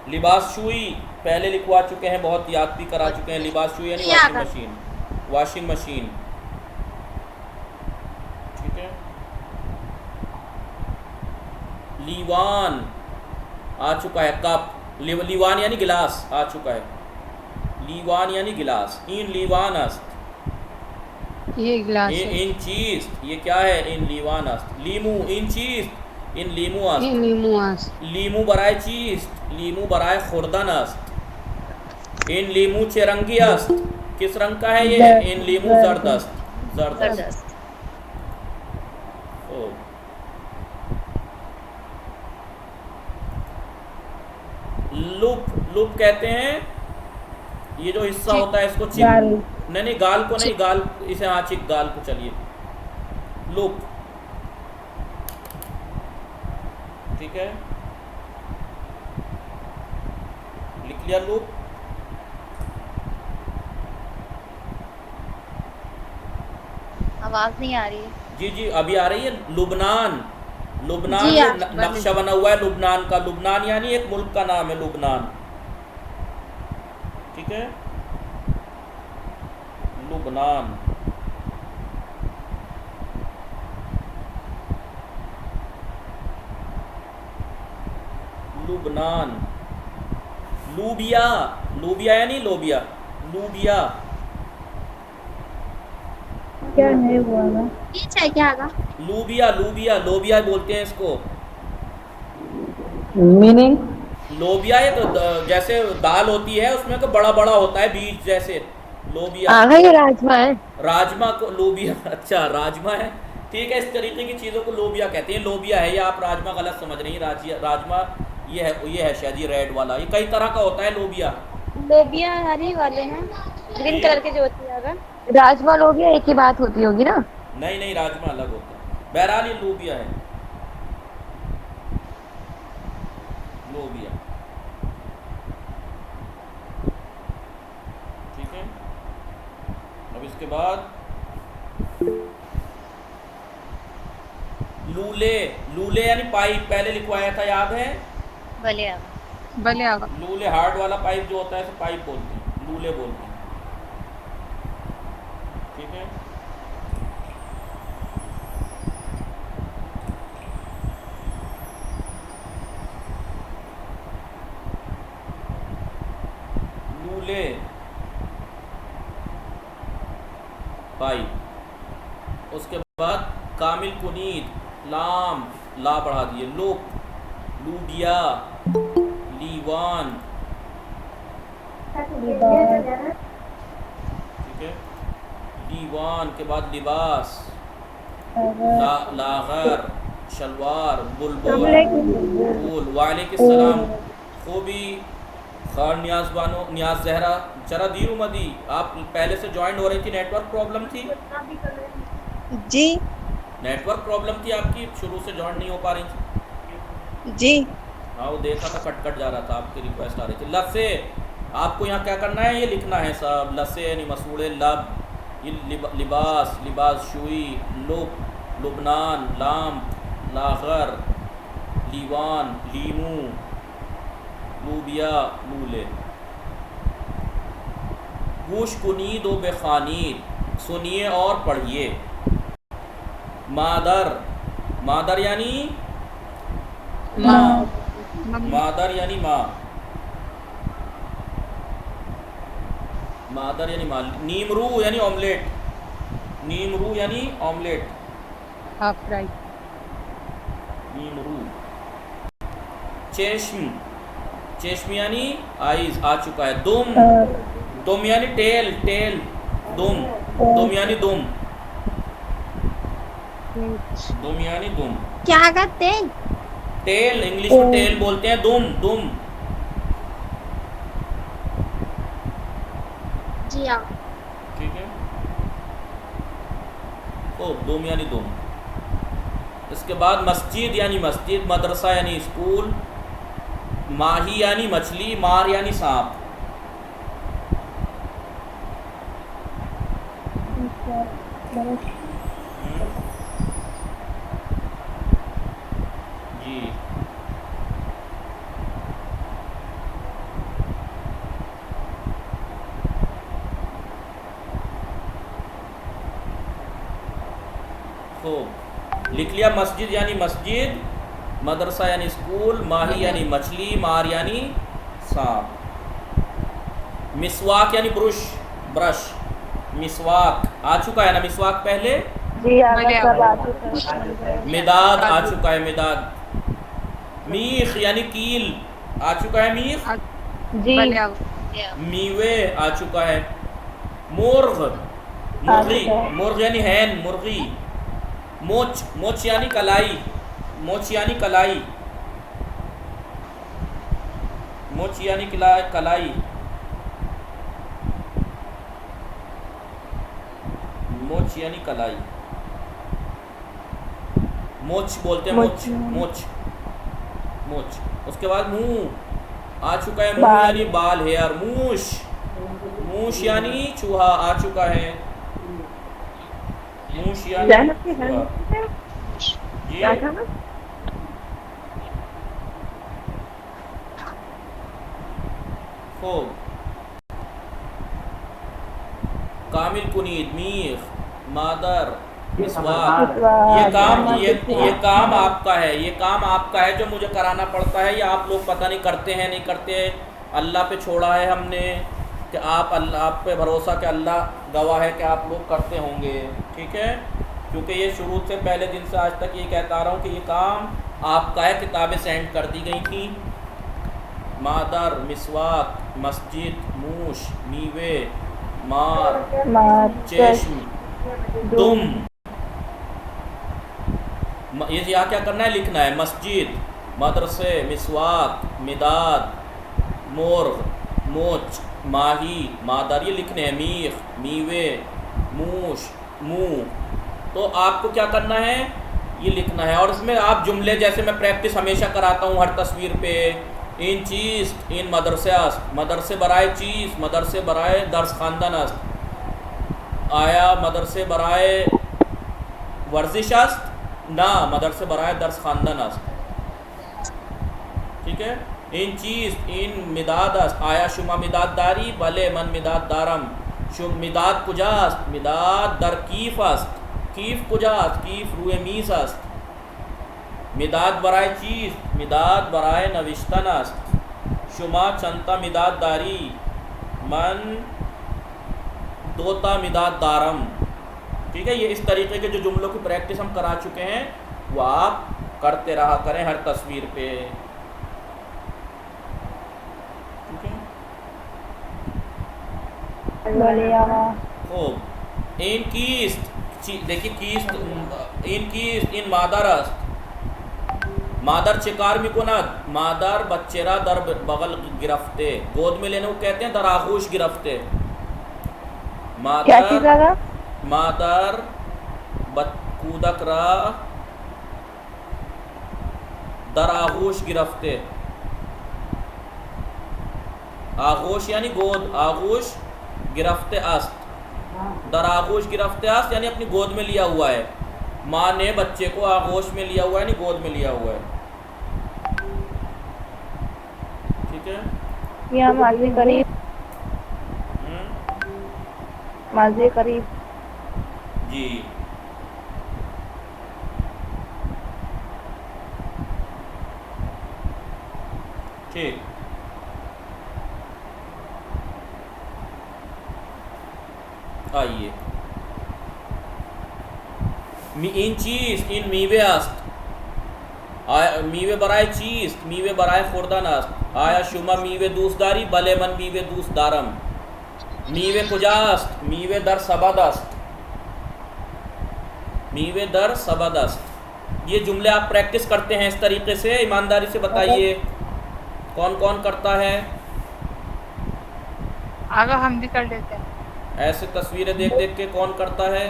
लिबास शुई पहले लिखवा चुके हैं, बहुत याद भी करा चुके हैं। लिबास शुई यानी वॉशिंग मशीन, वॉशिंग मशीन, ठीक है। लीवान आ चुका है, कप। लीवान यानी गिलास आ चुका है, लीवान यानी गिलास। इन लीवान अस्त, ये गिलास है। इन चीज, ये क्या है? इन लीवान अस्त। लीमू, इन चीज, इन लीमू अस्त। ये नींबू आस। लीमू बराए चीज, लीमू बराए खुर्दन अस्त। इन लीमू चेरंगी अस्त, किस रंग का है ये? इन लीमू जर्द अस्त, जर्द अस्त। ओ लुप, लुप कहते हैं ये जो हिस्सा होता है इसको चिक, नहीं गाल को नहीं, गाल इसे, हाँ चिक, गाल को। चलिए लुप, ठीक है, लिख लिया लूप। आवाज नहीं आ रही है। जी जी अभी आ रही है। लुबनान, लुबनान ये नक्शा बना हुआ है लुबनान का। लुबनान यानी एक मुल्क का नाम है, लुबनान, ठीक है। लुबनान, लुबनान। लूबिया, लूबिया यानी लोबिया, लूबिया। क्या है वो आगा? बीच है क्या आगा? लूबिया, लूबिया, लोबिया बोलते हैं इसको। मीनिंग लोबिया ये तो जैसे दाल होती है उसमें तो बड़ा बड़ा होता है बीज जैसे, लोबिया। आगा ये राजमा है। राजमा को लोबिया अच्छा राजमा है, ठीक है। इस तरीके की चीज़ों को लोबिया कहते हैं। लोबिया है, या आप राजमा गलत समझ रही हैं। राजमा ये है शायद, ये रेड वाला। ये कई तरह का होता है लोबिया। लोबिया हरी वाले हैं, ग्रीन कलर के जो होती है। अगर राजमा लोबिया एक ही बात होती होगी ना? नहीं नहीं, राजमा अलग होता है। बहरहाल ये लोबिया है, लोबिया, ठीक है। अब इसके बाद लूले। लूले यानी पाइप, पहले लिखवाया था, याद है? भले आगा। लूले हार्ड वाला पाइप जो होता है, इसे पाइप बोलते हैं, लूले बोलते हैं, ठीक है। लूले पाइप। उसके बाद कामिल कुनीद, लाम, ला बढ़ा दिए, लुक, लूडिया, लीवान, ठीक है। लीवान के बाद लिबास, लागर, शलवार, बुलबुल, बुल। वालेकुम। खूबी। खान नियाज बानो, नियाज जहरा, जरा दीरू मदी, आप पहले से ज्वाइन हो रही थी, नेटवर्क प्रॉब्लम थी? जी नेटवर्क प्रॉब्लम थी आपकी, शुरू से ज्वाइन नहीं हो पा रही थी? जी हाँ, वो देखा था, कट कट जा रहा था, आपकी रिक्वेस्ट आ रही थी। लसे, आपको यहाँ क्या करना है, ये लिखना है सब। लसे यानी मसूड़े, लब, ये लिबास, लिबास शुई, लुब, लुबनान, लाम, लागर, लीवान, लीमू, लूबिया, लूले। गुश कुनीद व बेखानीद, सुनिए और पढ़िए। मादर, मादर यानी माँ, मादर यानी माँ, मादर यानी माँ। नीमरू यानी ऑमलेट, नीमरू यानी ऑमलेट, हाफ फ्राई। नीमरू। चेश्म, चेश्म यानी आइज, आ चुका है। दुम, दुम यानी टेल, टेल, दुम, दुम यानी दुम, दुम यानी दुम। क्या कहते हैं? टेल, इंग्लिश में टेल बोलते हैं, दुम, दुम। जी हाँ। ठीक है। ओ, दुम यानी दुम। इसके बाद मस्जिद यानी मस्जिद, मदरसा यानी स्कूल, माही यानी मछली, मार यानी सांप। जी, खूब लिख लिया। मस्जिद यानी मस्जिद, मदरसा यानी स्कूल, माही यानी मछली, मार यानी सांप। मिसवाक यानी ब्रुश, ब्रश, मिसवाक आ चुका है ना, मिसवाक पहले। मिदाद आ चुका है, मिदाद। मीख यानी कील आ चुका है, मीख। मीवे आ चुका है। मुर्ग, मुर्गी, मुर्ग यानी हैन, मुर्गी। मोच, मोच यानी कलाई, मोच यानी कलाई, मोच यानी कलाई, मोच यानी कलाई, मोच बोलते हैं, मोच, मोच, मोच। उसके बाद मुंह आ चुका है, मुंह यानी बाल, हेयर। मूश, मूश यानी चूहा आ चुका है, मूश यानी चूहा। जी, खूब। कामिल कुनीद, मीख, मादर, मिसवाक। ये काम आपका है, ये काम आपका है जो मुझे कराना पड़ता है। या आप लोग पता नहीं करते हैं नहीं करते, अल्लाह पे छोड़ा है हमने कि आप पे भरोसा कि अल्लाह गवाह है कि आप लोग करते होंगे, ठीक है। क्योंकि ये शुरू से पहले दिन से आज तक ये कहता रहा हूँ कि ये काम आपका है। किताबें सेंड कर दी गई थी। मादर, मिसवाक, मस्जिद, मूश, मीवे, मार, चेश्म, दुम। ये यहाँ क्या करना है, लिखना है। मस्जिद, मदरसे, मिसवाक, मिदाद, मोर्ग, मोच, माही, मादर, ये लिखने हैं। मीख, मीवे, मूश, मुंह। तो आपको क्या करना है, ये लिखना है। और इसमें आप जुमले, जैसे मैं प्रैक्टिस हमेशा कराता हूँ हर तस्वीर पे, इन चीज़ इन मदरसे अस्त, मदरसे बराए चीज़, मदरसे बराए दर्स खानदान अस्त, आया मदरसे बराए वर्जिश अस्त, ना मदरसे बराए दर्स खानदान अस्त। ठीक है। इन चीज़ इन मिदाद अस्त, आया शुमा मिदाद दारी, भले मन मिदाद दारम, शुम मिदाद कुजास्त, मिदाद दर कीफ अस्त, कीफ कुजास्त, कीफ रुए मीस अस्त, मिदाद बराए चीज़, मिदाद बराए नविश्तन अस्त, शुमा चंता मिदाद दारी, मन दोता मिदाद दारम। ठीक है। ये इस तरीके के जो जुमलों की प्रैक्टिस हम करा चुके हैं, वो आप करते रहा करें हर तस्वीर पे। ठीक है। खूब। इन कीस्त, देखिए कीस्त, इन कीस्त इन मादर अस्त, मादर चिकार मिकुनत, मादर बच्चेरा दर बगल गिरफ्ते, गोद में लेने को कहते हैं दर आगोश गिरफ्ते। मादर, मादर कूदक रा दर आगोश गिरफ्ते। आगोश यानी गोद, आगोश गिरफ्ते अस्त, दर आगोश गिरफ्ते अस्त यानी अपनी गोद में लिया हुआ है। माँ ने बच्चे को आगोश में लिया हुआ है, यानी गोद में लिया हुआ है। ठीक है। यहाँ माजी करीब, माजी करीब जी। ठीक। आइए, इन चीज़ इन मीवे अस्त, मीवे बराए चीज़, मीवे बराए खुर्दन अस्त, आया शुमा मीवे दूसदारी, भले मन मीवे दूस दारम, मीवे कुजास्त, मीवे दर सबद अस्त, मीवे दर सबद अस्त। ये जुमले आप प्रैक्टिस करते हैं इस तरीके से। ईमानदारी से बताइए कौन कौन करता है। आगा हम भी कर लेते हैं। ऐसे तस्वीरें देख देख के कौन करता है।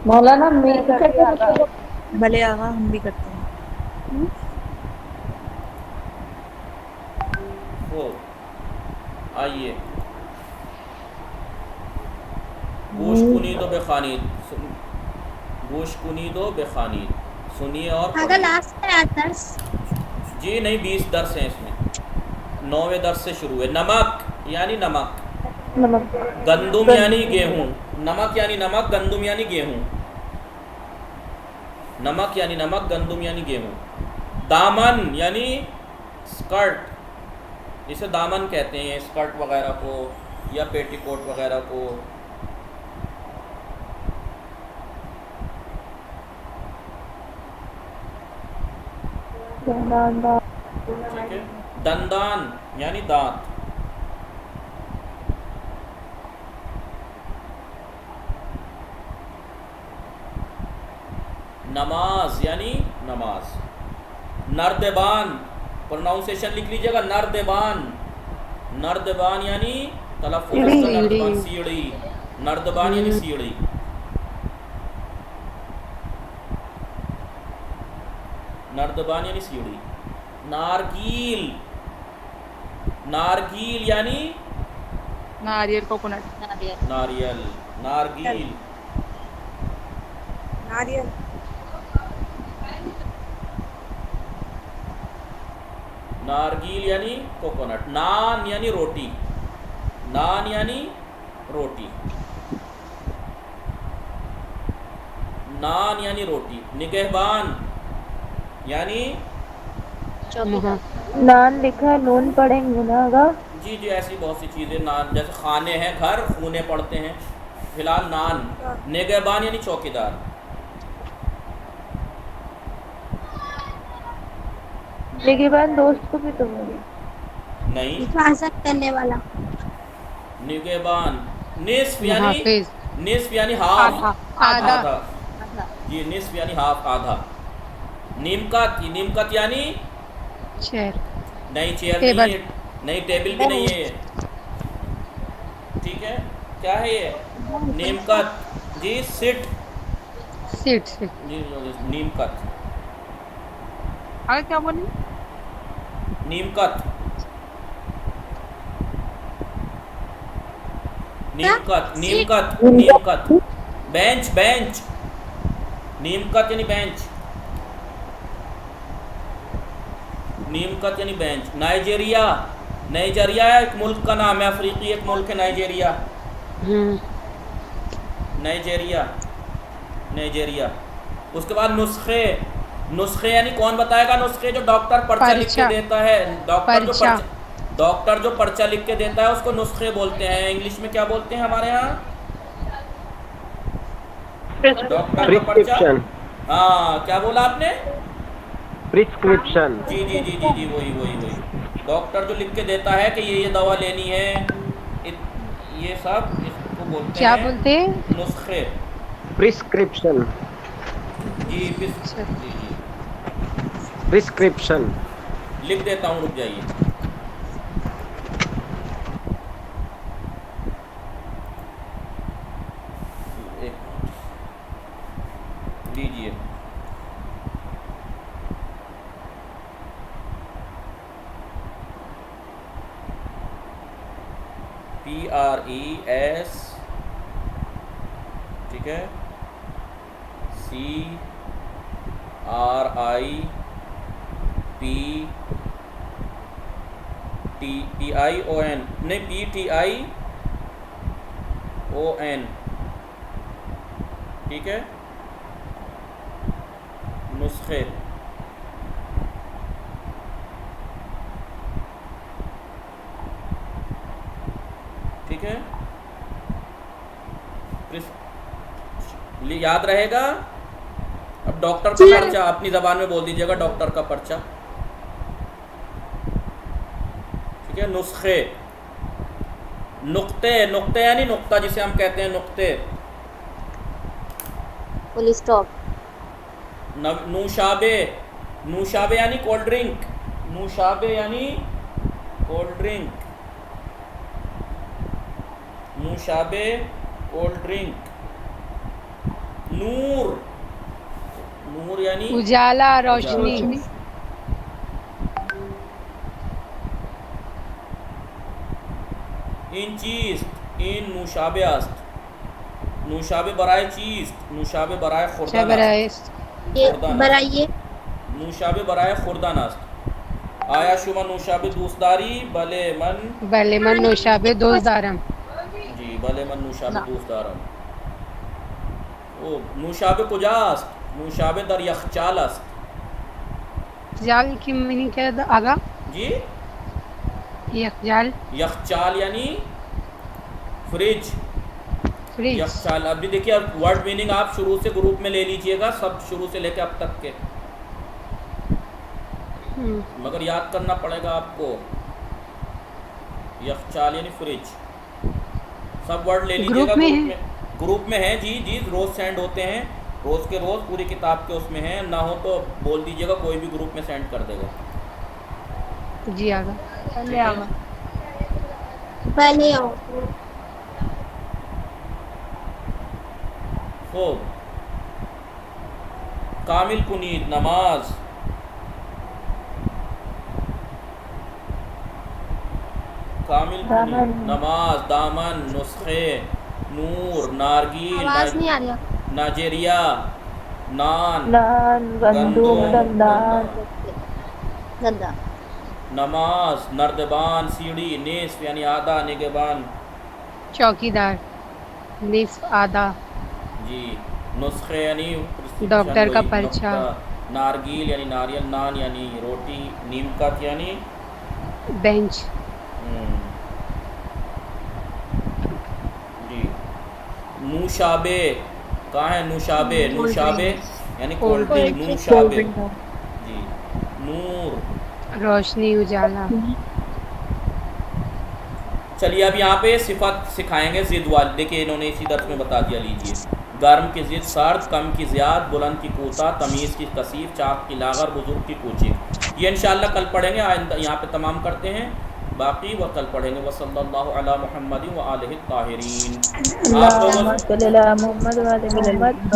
मौलाना मैं करते हैं। भले आगा हम भी करते हैं। हो आइए, गोश कुनीदो बेखानीद, गोश कुनीदो बेखानीद, सुनिए और अगर लास्ट में दर्स जी नहीं, 20 दर्स हैं इसमें, 9वें दर्स से शुरू है। नमक यानी नमक, गंदुम यानी गेहूं, नमक यानी नमक, गंदुम यानी गेहूं, नमक यानी नमक, गंदुम यानी गेहूं। दामन यानी स्कर्ट, इसे दामन कहते हैं, स्कर्ट वगैरह को या पेटीकोट वगैरह को। ठीक है। दंदान यानी दांत, नमाज यानी नमाज। नर्देबान, प्रोनाउंसिएशन लिख लीजिएगा, नर्देबान, नर्देबान यानी तलफ़्फ़ुज़ उसका नर्देबान, सीढ़ी, नर्देबान यानी सीढ़ी। नर्देबान यानी सीढ़ी। नारगील, नारगील यानी नारियल, कोकोनट, नारियल, नारगील। नारियल, नारगील यानी कोकोनट। नान यानी रोटी, नान यानी रोटी, नान यानी रोटी। निगहबान यानी नान लिखा है, नून पढ़ेंगे ना आगा। जी जी, ऐसी बहुत सी चीज़ें। नान जैसे खाने हैं घर, खूने पड़ते हैं, फिलहाल नान। निगहबान यानी चौकीदार। निगहबान दोस्त को भी तो बोले नहीं, हिफाजत करने वाला। निगेबान, निस्फ यानी हाफिज, हाफ, आधा, आधा, आधा। जी, निस्फ यानी हाफ, आधा। नीमकत यानी चेयर, नहीं, चेयर टेबल। नहीं है, नहीं टेबल भी नहीं है ये। ठीक है, क्या है ये? नीमकत जी, सिट सीट, सीट, जी, नीमकत, आगे क्या बोली? नीमकत, नीमकत, नीमकत। बेंच, बेंच, नीमकत यानी बेंच, नीमकत यानी बेंच। नाइजीरिया, नाइजीरिया एक मुल्क का नाम है, अफ्रीकी एक मुल्क है नाइजीरिया। Nigeria, Nigeria. उसके बाद नुस्खे, नुस्खे यानी कौन बताएगा नुस्खे? जो डॉक्टर पर्चा लिख के देता है, डॉक्टर जो पर्चा लिख के देता है उसको नुस्खे बोलते हैं। इंग्लिश में क्या बोलते हैं हमारे यहाँ? डॉक्टर का पर्चा। हाँ, क्या बोला आपने? प्रिस्क्रिप्शन। जी जी जी जी जी, वही। डॉक्टर जो लिख के देता है कि ये दवा लेनी है, ये सब इसको बोलते क्या हैं, बोलते हैं? नुस्खे। प्रिस्क्रिप्शन। जी, जी, प्रिस्क्रिप्शन। लिख देता हूँ, रुक जाइए। लीजिए, PRES, ठीक है, CRIPTION, नहीं, PTION, ठीक है, नुस्खे। ठीक है, याद रहेगा। अब डॉक्टर का पर्चा अपनी जबान में बोल दीजिएगा, डॉक्टर का पर्चा। ठीक है, नुस्खे। नुक्ते, नुक्ते यानी नुक्ता जिसे हम कहते हैं नुक्ते। Full stop. नूशाबे, नूशाबे यानी कोल्ड ड्रिंक, नूशाबे यानी कोल्ड ड्रिंक, नूशाबे कोल्ड ड्रिंक। नूर, नूर यानी उजाला, रोशनी। इन चीज, इन नूशाबे अस्त, नूशाबे बराए चीज, नूशाबे बराए खुर्दान, बराए नूशाबे बराए खुर्दान अस्त। आया शुमा नूशाबे दूसदारी भले मन नूशाबे दोस्तारम। जी, भले मन नूशाबे दोस्तारम। ओ नूशाबे कुजास्त, नूशाबे दर यखचाल अस्त। जाल की मीनिंग क्या है आगा? जी, यखजाल, यखचाल यानी फ्रिज, फ्रिज। यखचाल। अभी देखिए, अब वर्ड मीनिंग आप शुरू से ग्रुप में ले लीजिएगा, सब शुरू से लेके अब तक के, मगर याद करना पड़ेगा आपको। यखचाल यानी फ्रिज, सब वर्ड ले लीजिएगा। ग्रुप में है जी, जी, रोज सेंड होते हैं, रोज के रोज पूरी किताब के उसमें है। ना हो तो बोल दीजिएगा, कोई भी ग्रुप में सेंड कर देगा। जी आगा, पहले आगा, पहले आओ। खूब। कामिल पुनीत, नमाज। कामिल पुनीत, नमाज। दामन, नुस्खे। नूर, नारगील, आवाज नहीं आ रही। नाइजीरिया, नान, गंदुम, दमदार, गंदा। नमाज, नर्दबान, सीढ़ी। निस्फ यानी आधा, निगहबान, चौकीदार, निस्फ, आधा। जी, नुस्खे यानी डॉक्टर का पर्चा। नारगील यानी नारियल, नान यानी रोटी, नीमकत यानी बेंच। जी, नूशाबे, कहाँ है नूशाबे? नूशाबे यानी कोल्ड ड्रिंक, नूशाबे। जी, नूर, रोशनी, उजाला। चलिए अब यहाँ पे सिफत सिखाएंगे ज़िद वाली। देखिए इन्होंने इसी दर्स में बता दिया, लीजिए। गर्म की ज़िद सर्द, कम की ज़्याद, बुलंद की कोता, तमीज़ की कसीफ, चाक की लागर, बुजुर्ग की कोचिक। ये इंशाअल्लाह कल पढ़ेंगे। यहाँ पे तमाम करते हैं, बाकी वह कल पढ़ेंगे। वसल्लल्लाहु अला मुहम्मद व आलिहि ताहिरीन। आप लोगों मोहम्मद